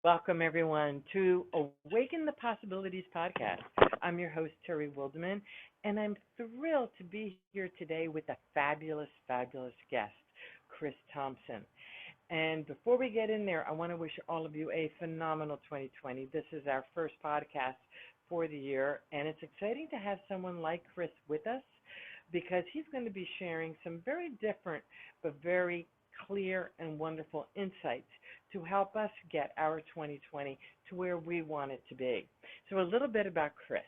Welcome, everyone, to Awaken the Possibilities Podcast. I'm your host, Terry Wildemann, and I'm thrilled to be here today with a fabulous, fabulous guest, Chris Thompson. And before we get in there, I want to wish all of you a phenomenal 2020. This is our first podcast for the year, and it's exciting to have someone like Chris with us because he's going to be sharing some very different but very clear and wonderful insights to help us get our 2020 to where we want it to be. So a little bit about Chris.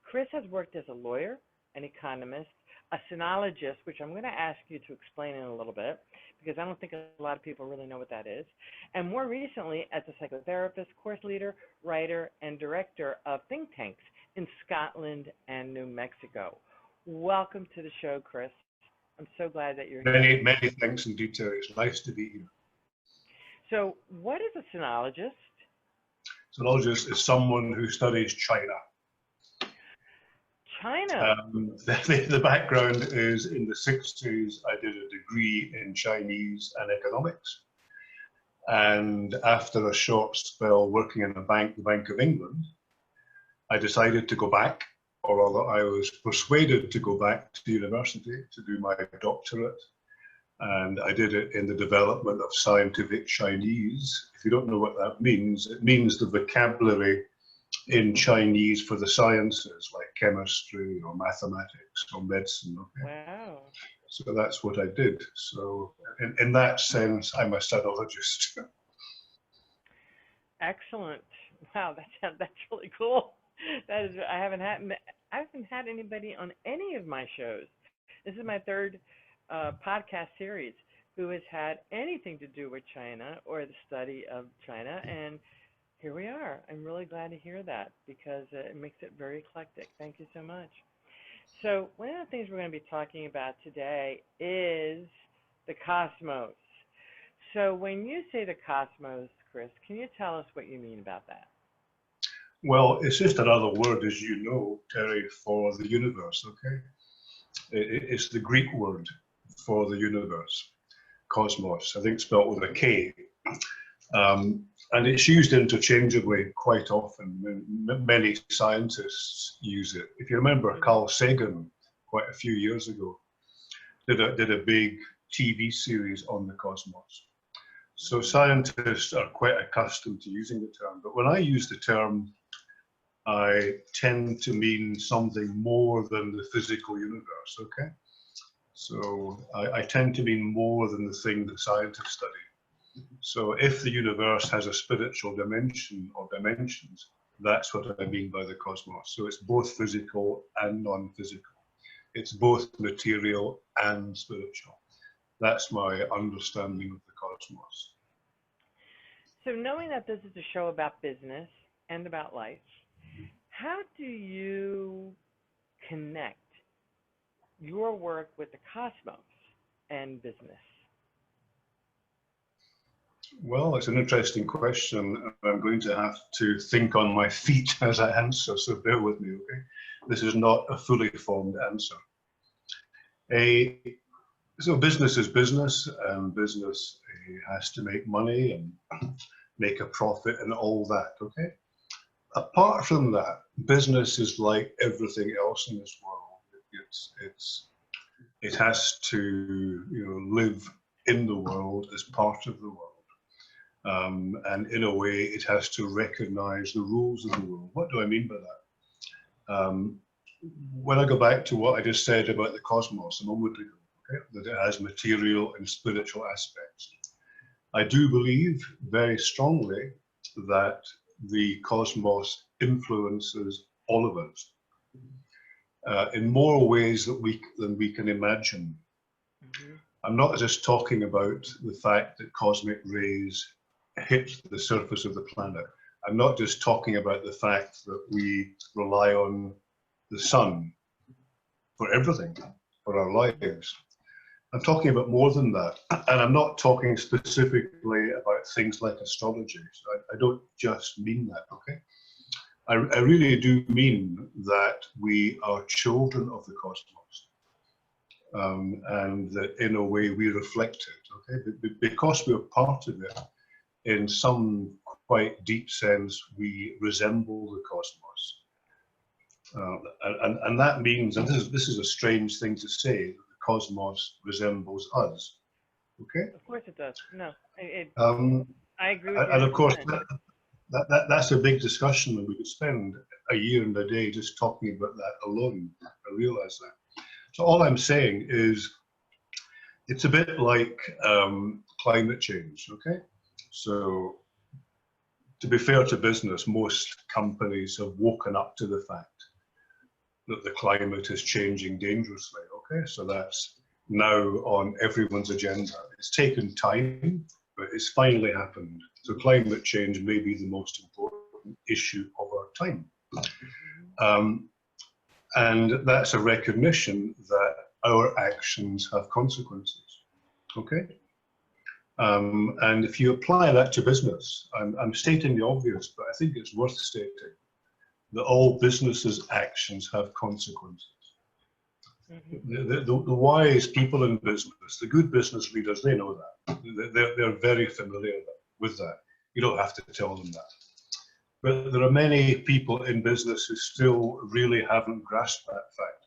Chris has worked as a lawyer, an economist, a sinologist, which I'm going to ask you to explain in a little bit because I don't think a lot of people really know what that is, and more recently as a psychotherapist, course leader, writer, and director of think tanks in Scotland and New Mexico. Welcome to the show, Chris. I'm so glad that you're here. Many thanks indeed, Terry. It's nice to be here. So what is a sinologist? Sinologist is someone who studies China. China? The background is in the 60s, I did a degree in Chinese and economics. And after a short spell working in a bank, the Bank of England, I decided to go back, or rather I was persuaded to go back to university to do my doctorate. And I did it in the development of scientific Chinese. If you don't know what that means, it means the vocabulary in Chinese for the sciences like chemistry or mathematics or medicine. Okay? Wow. So that's what I did. So in that sense, I'm a sinologist. Excellent. Wow, that's really cool. That is, I haven't had anybody on any of my shows. This is my third podcast series who has had anything to do with China or the study of China, and here we are. I'm really glad to hear that because it makes it very eclectic. Thank you so much. So one of the things we're going to be talking about today is the cosmos. So when you say the cosmos, Chris, can you tell us what you mean about that? Well, it's just another word, as you know, Terry, for the universe, okay? It's the Greek word for the universe, cosmos, I think spelled with a K. And it's used interchangeably quite often. Many scientists use it. If you remember, Carl Sagan, quite a few years ago, did a big TV series on the cosmos. So scientists are quite accustomed to using the term. But when I use the term, I tend to mean something more than the physical universe, okay? So I tend to mean more than the thing that scientists study. So if the universe has a spiritual dimension or dimensions, that's what I mean by the cosmos. So it's both physical and non-physical. It's both material and spiritual. That's my understanding of the cosmos. So knowing that this is a show about business and about life, how do you connect your work with the cosmos and business? Well, it's an interesting question. I'm going to have to think on my feet as I answer, so bear with me, okay? This is not a fully formed answer. So business is business, and business has to make money and make a profit and all that, okay? Apart from that, business is like everything else in this world. It has to, live in the world as part of the world, and in a way, it has to recognize the rules of the world. What do I mean by that? When I go back to what I just said about the cosmos a moment ago, okay, that it has material and spiritual aspects, I do believe very strongly that the cosmos influences all of us in more ways than we can imagine. Mm-hmm. I'm not just talking about the fact that cosmic rays hit the surface of the planet. I'm not just talking about the fact that we rely on the sun for everything, for our lives. I'm talking about more than that. And I'm not talking specifically about things like astrology. So I don't just mean that, okay? I really do mean that we are children of the cosmos. And that in a way we reflect it, okay? Because we're part of it, in some quite deep sense, we resemble the cosmos. And that means, and this is a strange thing to say, that the cosmos resembles us. Okay? Of course it does. No, I agree with you. And of course, 100%. that's a big discussion, and we could spend a year and a day just talking about that alone. I realize that. So all I'm saying is, it's a bit like climate change, okay? So to be fair to business, most companies have woken up to the fact that the climate is changing dangerously, okay? So that's now on everyone's agenda. It's taken time, but it's finally happened. So climate change may be the most important issue of our time. And that's a recognition that our actions have consequences, okay? And if you apply that to business, I'm stating the obvious, but I think it's worth stating that all businesses' actions have consequences. The wise people in business, the good business leaders, they know that. They're very familiar with that. You don't have to tell them that. But there are many people in business who still really haven't grasped that fact,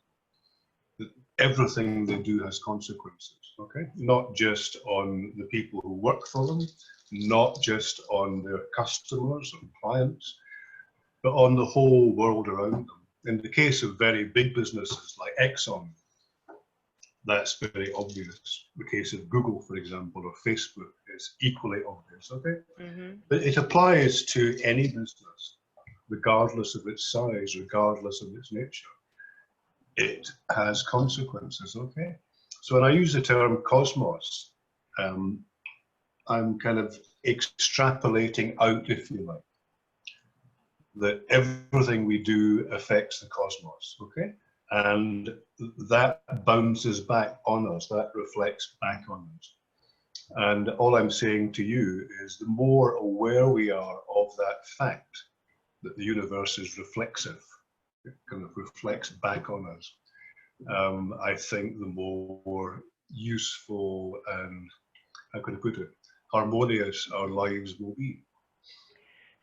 that everything they do has consequences, okay? Not just on the people who work for them, not just on their customers and clients, but on the whole world around them. In the case of very big businesses like Exxon, that's very obvious. The case of Google, for example, or Facebook is equally obvious, okay? But it applies to any business, regardless of its size, regardless of its nature. It has consequences, okay? So when I use the term cosmos, I'm kind of extrapolating out, if you like, that everything we do affects the cosmos, okay? And that bounces back on us, that reflects back on us. And all I'm saying to you is the more aware we are of that fact, that the universe is reflexive, it kind of reflects back on us, I think the more useful and, how can I put it, harmonious our lives will be.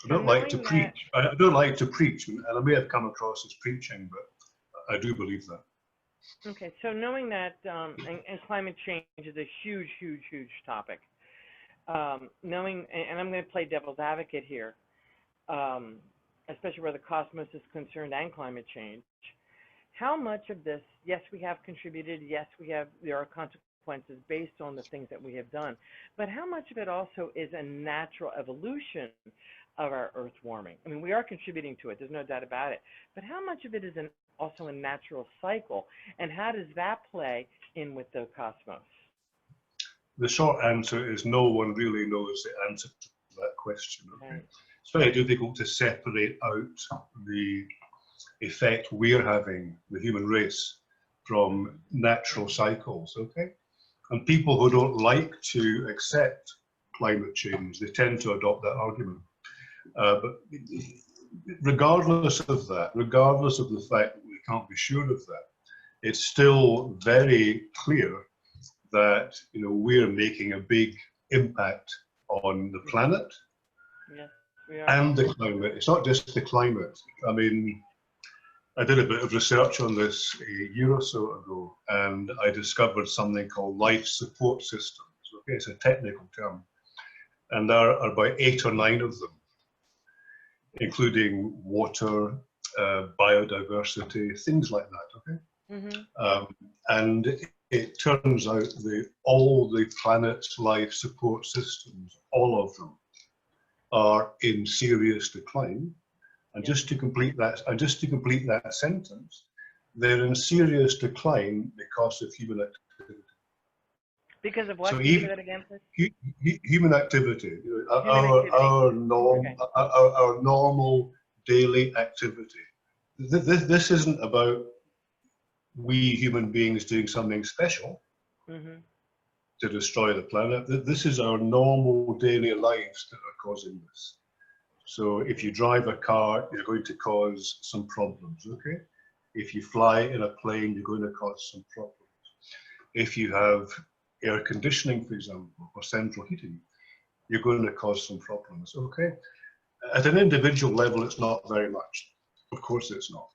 I don't like to preach. I don't like to preach, and I may have come across as preaching, but I do believe that. Okay, so knowing that, and climate change is a huge, huge, huge topic. Knowing, and I'm going to play devil's advocate here, especially where the cosmos is concerned and climate change. How much of this, yes, we have contributed, yes, there are consequences based on the things that we have done, but how much of it also is a natural evolution of our Earth warming? I mean, we are contributing to it, there's no doubt about it, but how much of it is also a natural cycle, and how does that play in with the cosmos? The short answer is no one really knows the answer to that question. Okay? Right. It's very difficult to separate out the effect we're having, the human race, from natural cycles, okay? And people who don't like to accept climate change, they tend to adopt that argument. But regardless of that, regardless of the fact that we can't be sure of that, it's still very clear that we're making a big impact on the planet. Yes, we are. And the climate. It's not just the climate. I mean, I did a bit of research on this a year or so ago, and I discovered something called life support systems. Okay, it's a technical term, and there are about 8 or 9 of them, including water, biodiversity, things like that. Okay, and it turns out that all the planet's life support systems, all of them, are in serious decline. And just to complete that sentence, they're in serious decline because of human activity. Because of what? So Can you say that again, please? Human activity, Our normal daily activity. This isn't about we human beings doing something special to destroy the planet. This is our normal daily lives that are causing this. So if you drive a car, you're going to cause some problems, okay? If you fly in a plane, you're going to cause some problems. If you have air conditioning, for example, or central heating, you're going to cause some problems, okay? At an individual level, it's not very much. Of course it's not.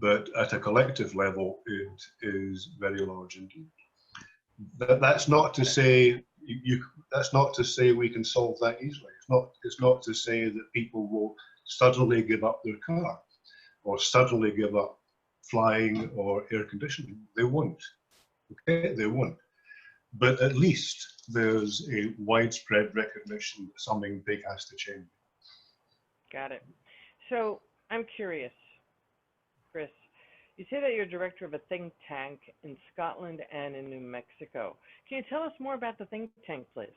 But at a collective level, it is very large indeed. That's not to say that's not to say we can solve that easily. It's not to say that people will suddenly give up their car or suddenly give up flying or air conditioning. They won't. Okay, they won't. But at least there's a widespread recognition that something big has to change. Got it. So I'm curious, Chris. You say that you're director of a think tank in Scotland and in New Mexico. Can you tell us more about the think tank, please?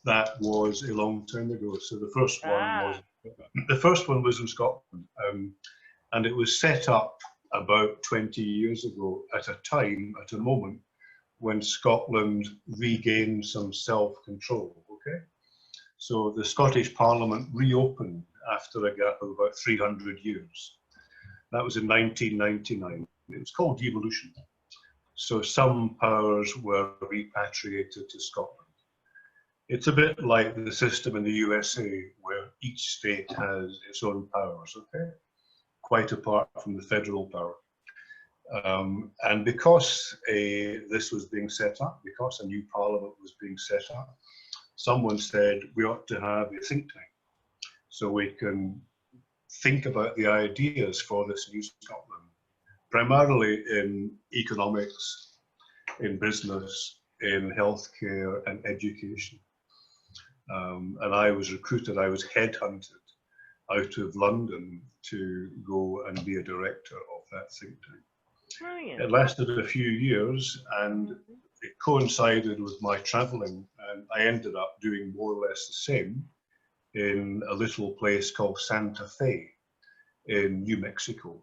That was a long time ago. So the first one was in Scotland, and it was set up about 20 years ago at a moment when Scotland regained some self-control. Okay, so the Scottish Parliament reopened after a gap of about 300 years. That was in 1999. It was called devolution. So some powers were repatriated to Scotland. It's a bit like the system in the USA where each state has its own powers, okay? Quite apart from the federal power. And because this was being set up, because a new parliament was being set up, someone said we ought to have a think tank so we can think about the ideas for this new Scotland, primarily in economics, in business, in healthcare and education. And I was recruited, I was headhunted out of London to go and be a director of that think tank. Brilliant. It lasted a few years and it coincided with my traveling, and I ended up doing more or less the same in a little place called Santa Fe in New Mexico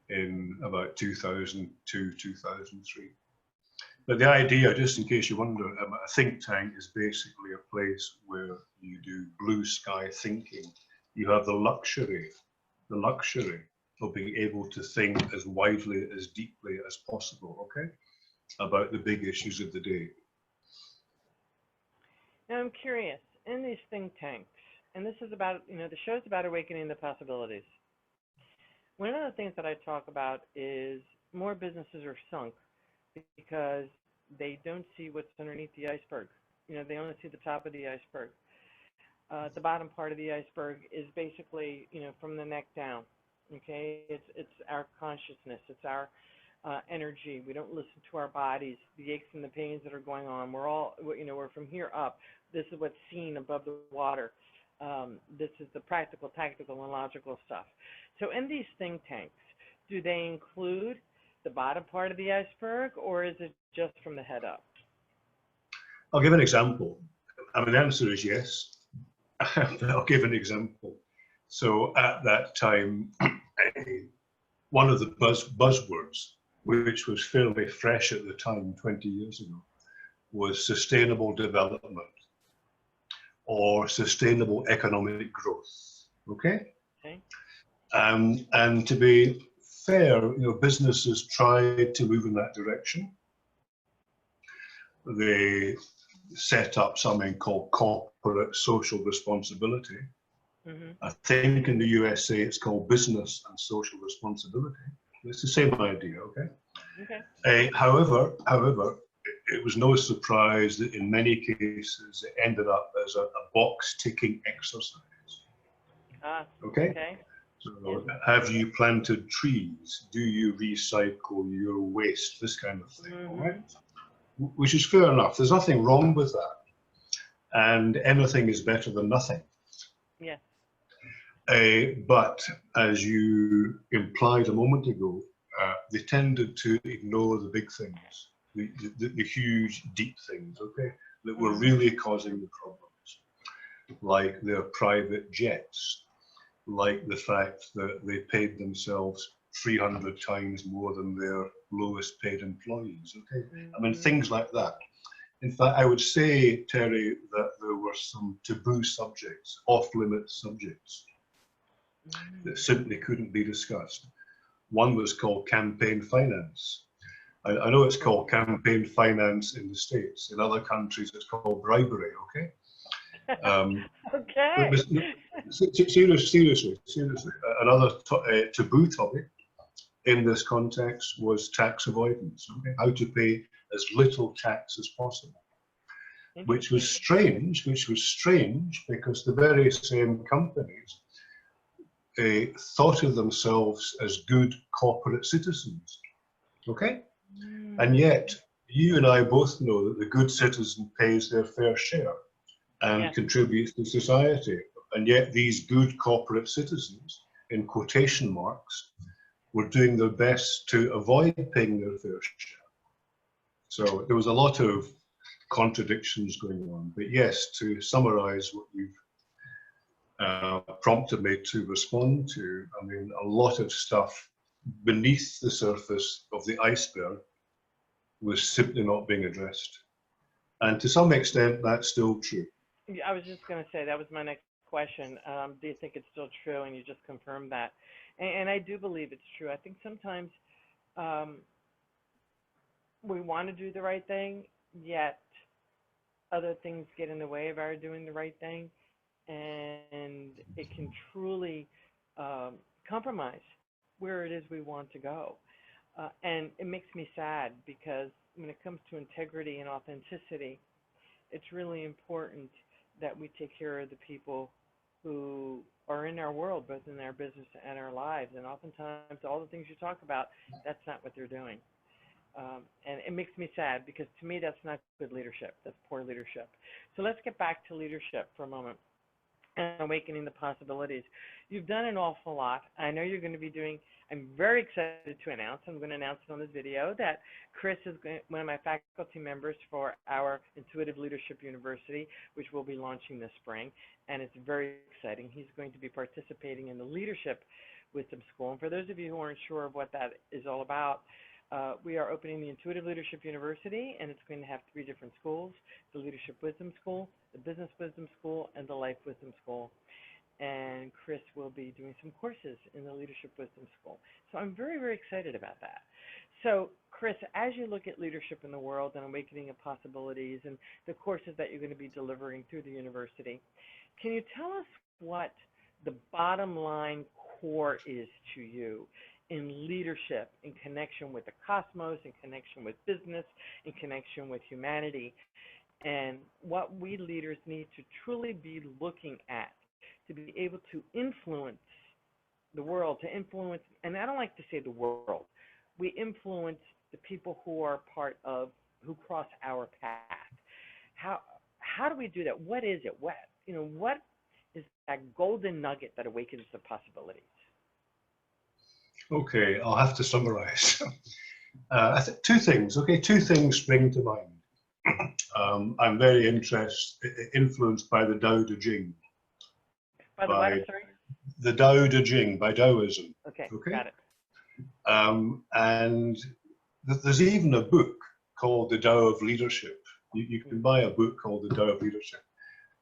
in about 2002, 2003. But the idea, just in case you wonder, a think tank is basically a place where you do blue sky thinking. You have the luxury of being able to think as widely, as deeply as possible, okay, about the big issues of the day. Now I'm curious, in these think tanks, and this is about, the show's about awakening the possibilities. One of the things that I talk about is more businesses are sunk because they don't see what's underneath the iceberg. They only see the top of the iceberg. The bottom part of the iceberg is basically, from the neck down. Okay, it's our consciousness, it's our energy. We don't listen to our bodies, the aches and the pains that are going on. We're from here up. This is what's seen above the water. This is the practical, tactical, and logical stuff. So in these think tanks, do they include the bottom part of the iceberg, or is it just from the head up? I'll give an example. The answer is yes. I'll give an example. So at that time, one of the buzzwords, which was fairly fresh at the time, 20 years ago, was sustainable development or sustainable economic growth. Okay? Okay. And to be fair, businesses tried to move in that direction. They set up something called corporate social responsibility. I think in the USA it's called business and social responsibility. It's the same idea, okay? Okay. However, it was no surprise that in many cases it ended up as a box-ticking exercise. Okay? So, have you planted trees? Do you recycle your waste? This kind of thing, all right? Which is fair enough. There's nothing wrong with that. And anything is better than nothing. Yeah. But as you implied a moment ago, they tended to ignore the big things, the huge, deep things, okay, that were really causing the problems, like their private jets, like the fact that they paid themselves 300 times more than their lowest paid employees, okay? Things like that. In fact, I would say, Terry, that there were some taboo subjects, off-limit subjects, that simply couldn't be discussed. One was called campaign finance. I know it's called campaign finance in the States. In other countries, it's called bribery, okay? Okay. Seriously, another taboo topic in this context was tax avoidance, okay? How to pay as little tax as possible, which was strange because the very same companies thought of themselves as good corporate citizens, okay? And yet, you and I both know that the good citizen pays their fair share and contributes to society. And yet these good corporate citizens, in quotation marks, were doing their best to avoid paying their fair share. So there was a lot of contradictions going on. But yes, to summarize what you've prompted me to respond to, I mean, a lot of stuff beneath the surface of the iceberg was simply not being addressed. And to some extent, that's still true. I was just going to say, that was my next question. Do you think it's still true? And you just confirmed that. And I do believe it's true. I think sometimes we want to do the right thing, yet other things get in the way of our doing the right thing. And it can truly compromise where it is we want to go. And it makes me sad because when it comes to integrity and authenticity, it's really important that we take care of the people who are in our world, both in our business and our lives. And oftentimes, all the things you talk about, that's not what they're doing. And it makes me sad because to me, that's not good leadership. That's poor leadership. So let's get back to leadership for a moment and awakening the possibilities. You've done an awful lot. I know you're going to be doing, I'm very excited to announce, I'm going to announce it on this video, that Chris is one of my faculty members for our Intuitive Leadership University, which we'll be launching this spring, and it's very exciting. He's going to be participating in the Leadership Wisdom School. And for those of you who aren't sure of what that is all about, we are opening the Intuitive Leadership University, and it's going to have 3 different schools: the Leadership Wisdom School, the Business Wisdom School, and the Life Wisdom School. And Chris will be doing some courses in the Leadership Wisdom School. So I'm very, very excited about that. So, Chris, as you look at leadership in the world and awakening of possibilities and the courses that you're going to be delivering through the university, can you tell us what the bottom line core is to you in leadership, in connection with the cosmos, in connection with business, in connection with humanity, and what we leaders need to truly be looking at to be able to influence the world, to influence, and I don't like to say the world, we influence the people who are part of, who cross our path. How do we do that? What is it? What is that golden nugget that awakens the possibilities? Okay, I'll have to summarize. I think 2 things. Okay, 2 things spring to mind. I'm very influenced by the Tao Te Ching. By the what, I'm sorry? The Tao Te Ching, by Taoism. Okay, got it. And there's even a book called The Tao of Leadership. You can buy a book called The Tao of Leadership.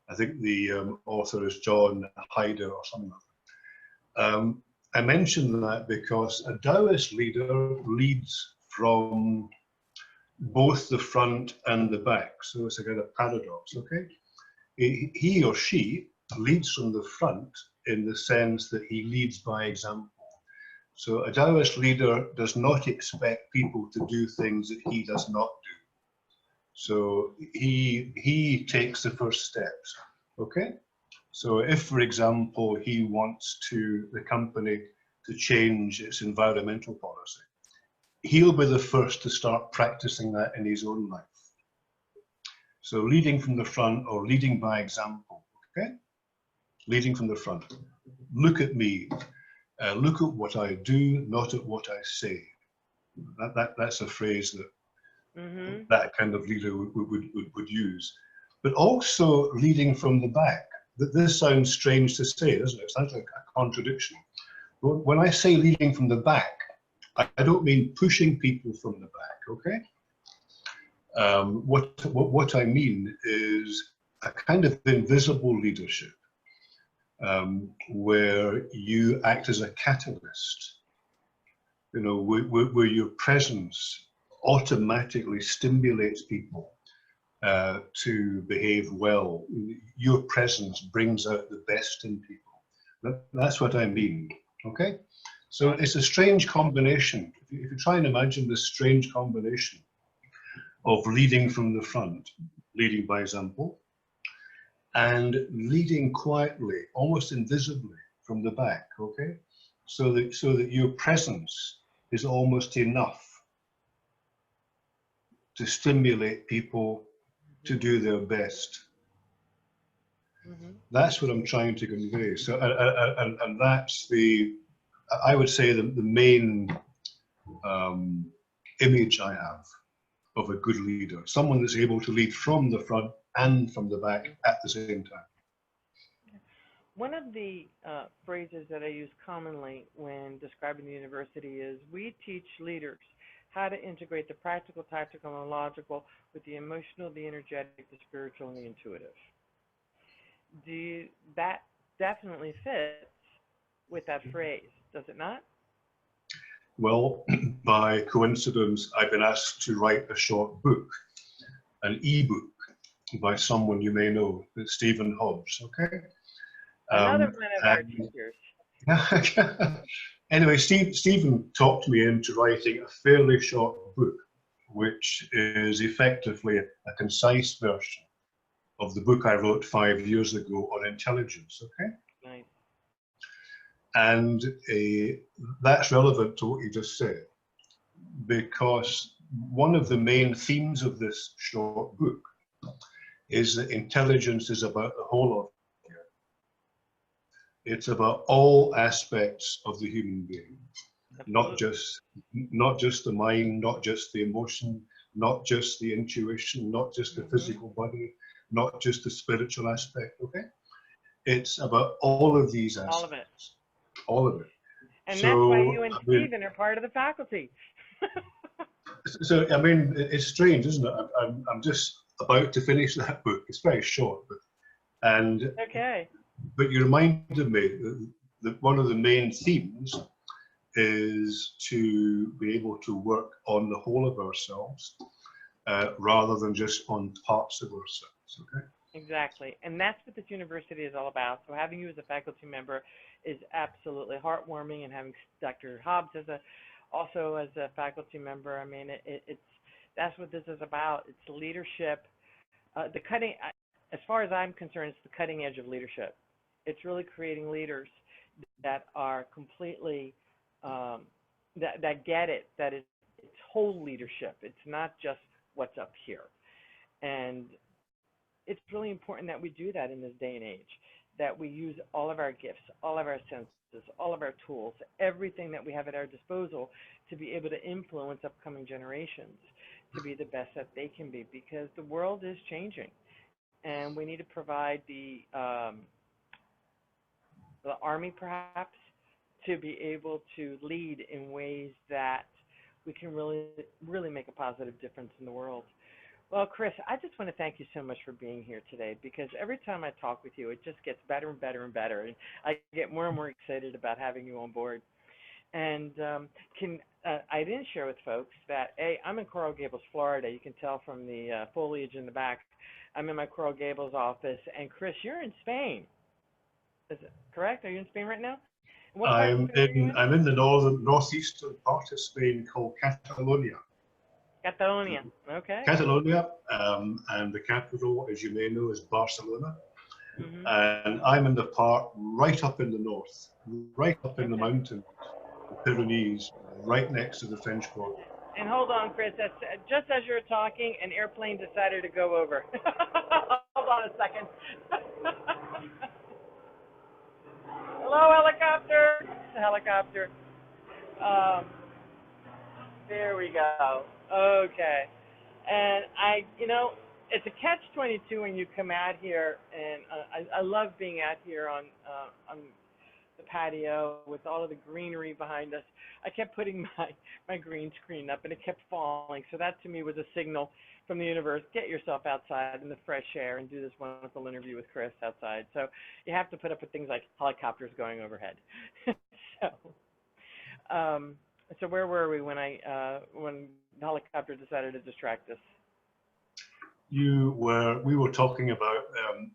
I think the author is John Hyder or something. I mention that because a Taoist leader leads from both the front and the back. So it's a kind of paradox, okay? He or she leads from the front in the sense that he leads by example. So a Taoist leader does not expect people to do things that he does not do. So he takes the first steps, okay? So if, for example, he wants the company to change its environmental policy, he'll be the first to start practicing that in his own life. So leading from the front or leading by example, okay? Leading from the front. Look at me. Look at what I do, not at what I say. That's a phrase that that kind of leader would use. But also leading from the back. This sounds strange to say, doesn't it? It sounds like a contradiction. But when I say leading from the back, I don't mean pushing people from the back, okay? What I mean is a kind of invisible leadership where you act as a catalyst, where your presence automatically stimulates people to behave well. Your presence brings out the best in people. That's what I mean, okay? So it's a strange combination. If you try and imagine this strange combination of leading from the front, leading by example, and leading quietly, almost invisibly from the back, okay? So that your presence is almost enough to stimulate people to do their best. That's what I'm trying to convey. So, and that's I would say the main image I have of a good leader, someone that's able to lead from the front and from the back at the same time. One of the phrases that I use commonly when describing the university is, we teach leaders how to integrate the practical, tactical, and logical with the emotional, the energetic, the spiritual, and the intuitive. That definitely fits with that phrase, does it not? Well, by coincidence, I've been asked to write a short book, an e-book by someone you may know, Stephen Hobbs, okay? Another one of our teachers. Anyway, Stephen talked me into writing a fairly short book, which is effectively a concise version of the book I wrote 5 years ago on intelligence, okay? Nice. And that's relevant to what you just said, because one of the main themes of this short book is that intelligence is about the whole of you. It's about all aspects of the human being, not just the mind, not just the emotion, not just the intuition, not just the physical body, not just the spiritual aspect, okay? It's about all of these aspects. All of it. All of it. And so, that's why you and Stephen are part of the faculty. So, I mean, it's strange, isn't it? I'm just about to finish that book. It's very short, but you reminded me that one of the main themes is to be able to work on the whole of ourselves rather than just on parts of ourselves, okay? Exactly, and that's what this university is all about. So having you as a faculty member is absolutely heartwarming, and having Dr. Hobbs also as a faculty member, I mean, that's what this is about. It's leadership, as far as I'm concerned, it's the cutting edge of leadership. It's really creating leaders that are completely, that get it, that it's whole leadership. It's not just what's up here. And it's really important that we do that in this day and age, that we use all of our gifts, all of our senses, all of our tools, everything that we have at our disposal to be able to influence upcoming generations to be the best that they can be, because the world is changing, and we need to provide the army perhaps to be able to lead in ways that we can really make a positive difference in the world. Well, Chris, I just want to thank you so much for being here today, because every time I talk with you, it just gets better and better and better, and I get more and more excited about having you on board. And I didn't share with folks that, I'm in Coral Gables, Florida. You can tell from the foliage in the back. I'm in my Coral Gables office, and Chris, you're in Spain. Is it correct? Are you in Spain right now? I'm in the northeastern part of Spain called Catalunya. Catalunya, okay. Catalunya, and the capital, as you may know, is Barcelona. And I'm in the part right up in the north, right up in the mountains, the Pyrenees, right next to the French border. And hold on, Chris, that's just as you're talking, an airplane decided to go over. Hold on a second. Hello, helicopter. It's a helicopter. There we go. Okay. And it's a catch-22 when you come out here, and I love being out here on the patio with all of the greenery behind us. I kept putting my green screen up, and it kept falling. So that to me was a signal from the universe: get yourself outside in the fresh air and do this wonderful interview with Chris outside. So you have to put up with things like helicopters going overhead. So where were we when helicopter decided to distract us. We were talking about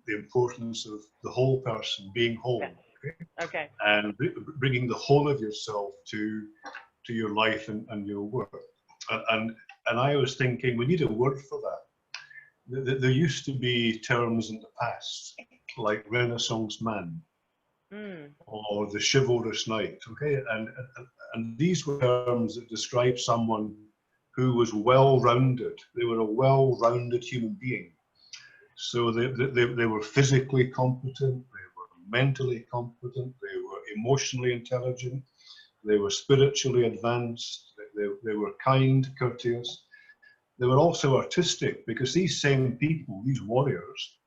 the importance of the whole person being whole, Yes. Okay. and bringing the whole of yourself to your life and your work. And I was thinking we need a word for that. There used to be terms in the past like Renaissance man or the chivalrous knight, okay, and these were terms that describe someone who was well-rounded. They were a well-rounded human being. So they were physically competent, they were mentally competent, they were emotionally intelligent, they were spiritually advanced, they were kind, courteous. They were also artistic, because these same people, these warriors,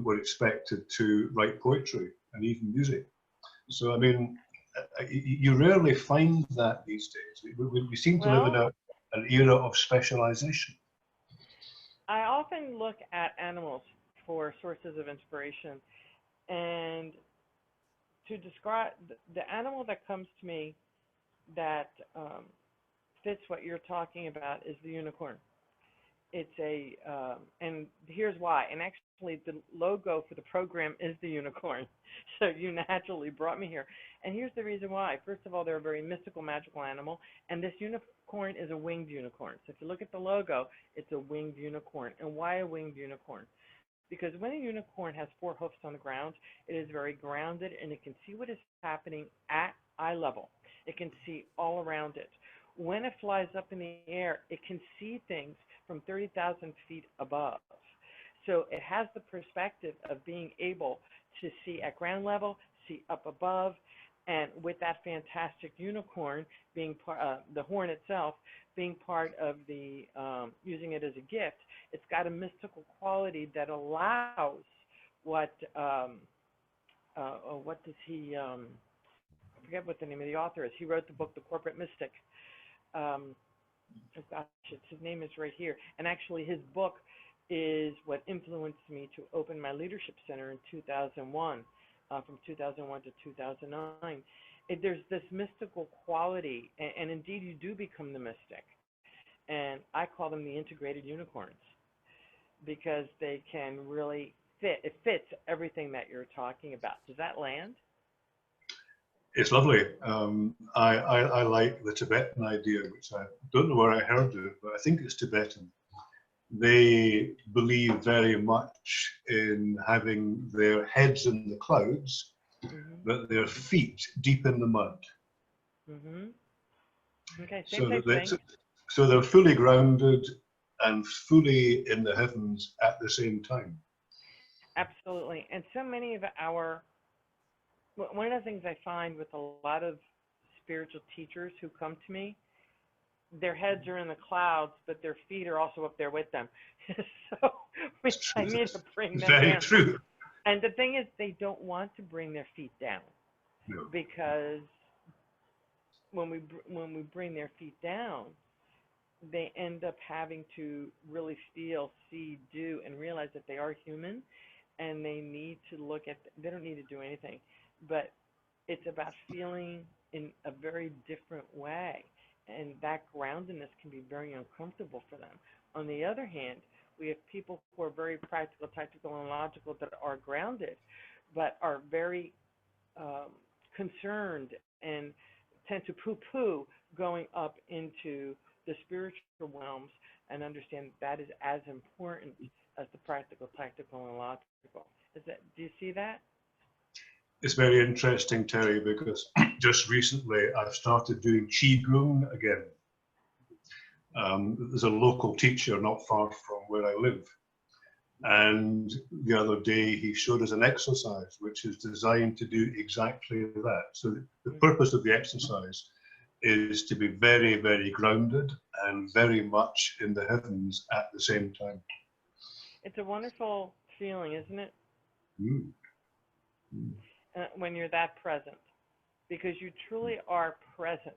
were expected to write poetry and even music. So, I mean, you rarely find that these days. We seem to live in an era of specialization. I often look at animals for sources of inspiration, and to describe the animal that comes to me that fits what you're talking about is the unicorn. It's and here's why. And actually, the logo for the program is the unicorn. So you naturally brought me here. And here's the reason why. First of all, they're a very mystical, magical animal, and this unicorn is a winged unicorn. So if you look at the logo, it's a winged unicorn. And why a winged unicorn? Because when a unicorn has four hoofs on the ground, it is very grounded, and it can see what is happening at eye level. It can see all around it. When it flies up in the air, it can see things from 30,000 feet above. So it has the perspective of being able to see at ground level, see up above, and with that fantastic unicorn being the horn itself being part of the using it as a gift, it's got a mystical quality that allows what does he I forget what the name of the author is. He wrote the book The Corporate Mystic. Oh gosh, his name is right here. And actually, his book is what influenced me to open my leadership center in 2001, from 2001 to 2009. There's this mystical quality, and indeed, you do become the mystic. And I call them the integrated unicorns, because they can really fit. It fits everything that you're talking about. Does that land? It's lovely. I like the Tibetan idea, which I don't know where I heard it, but I think it's Tibetan. They believe very much in having their heads in the clouds, but their feet deep in the mud. Okay, same thing. So they're fully grounded and fully in the heavens at the same time. Absolutely. And so many of one of the things I find with a lot of spiritual teachers who come to me, their heads are in the clouds, but their feet are also up there with them. So I need to bring them down. Very true. And the thing is, they don't want to bring their feet down, because when we bring their feet down, they end up having to really feel, see, do, and realize that they are human, and they need to look at. They don't need to do anything, but it's about feeling in a very different way. And that groundedness can be very uncomfortable for them. On the other hand, we have people who are very practical, tactical, and logical that are grounded, but are very concerned and tend to poo-poo going up into the spiritual realms, and understand that is as important as the practical, tactical, and logical. Do you see that? It's very interesting, Terry, because just recently I've started doing Qigong again. There's a local teacher not far from where I live. And the other day he showed us an exercise which is designed to do exactly that. So the purpose of the exercise is to be very, very grounded and very much in the heavens at the same time. It's a wonderful feeling, isn't it? When you're that present, because you truly are present.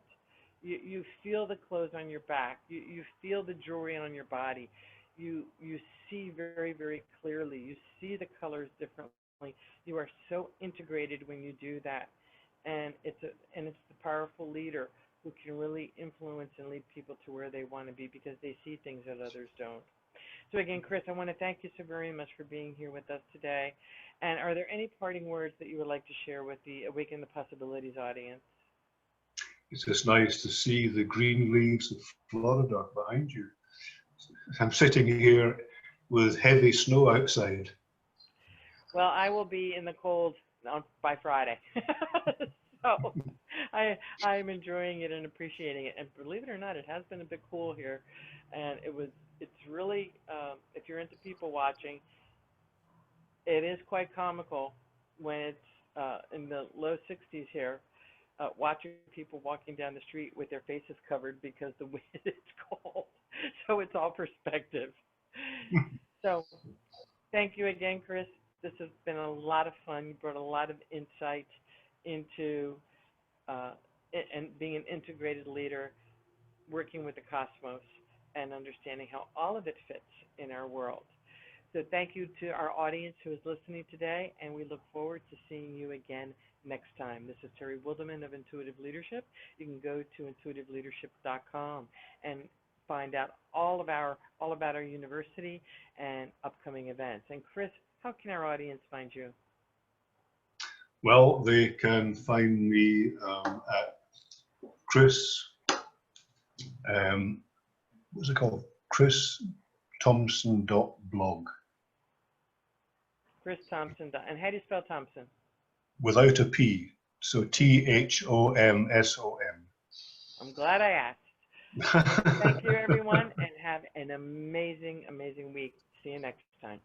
You feel the clothes on your back. You feel the jewelry on your body. You see very, very clearly. You see the colors differently. You are so integrated when you do that, and it's the powerful leader who can really influence and lead people to where they want to be because they see things that others don't. So again, Chris, I want to thank you so very much for being here with us today. And are there any parting words that you would like to share with the Awaken the Possibilities audience? It's just nice to see the green leaves of Florida behind you. I'm sitting here with heavy snow outside. Well, I will be in the cold by Friday. So I'm enjoying it and appreciating it. And believe it or not, it has been a bit cool here. And it's really, if you're into people watching, it is quite comical when it's in the low 60s here, watching people walking down the street with their faces covered because the wind is cold. So it's all perspective. So thank you again, Chris. This has been a lot of fun. You brought a lot of insight into and being an integrated leader, working with the cosmos, and understanding how all of it fits in our world. So thank you to our audience who is listening today, and we look forward to seeing you again next time. This is Terry Wildemann of Intuitive Leadership. You can go to intuitiveleadership.com and find out all about our university and upcoming events. And Chris, how can our audience find you? Well, they can find me at Chris, what's it called? ChrisThompson.blog. Chris Thompson. And how do you spell Thompson? Without a P. So THOMSON. I'm glad I asked. Thank you, everyone, and have an amazing, amazing week. See you next time.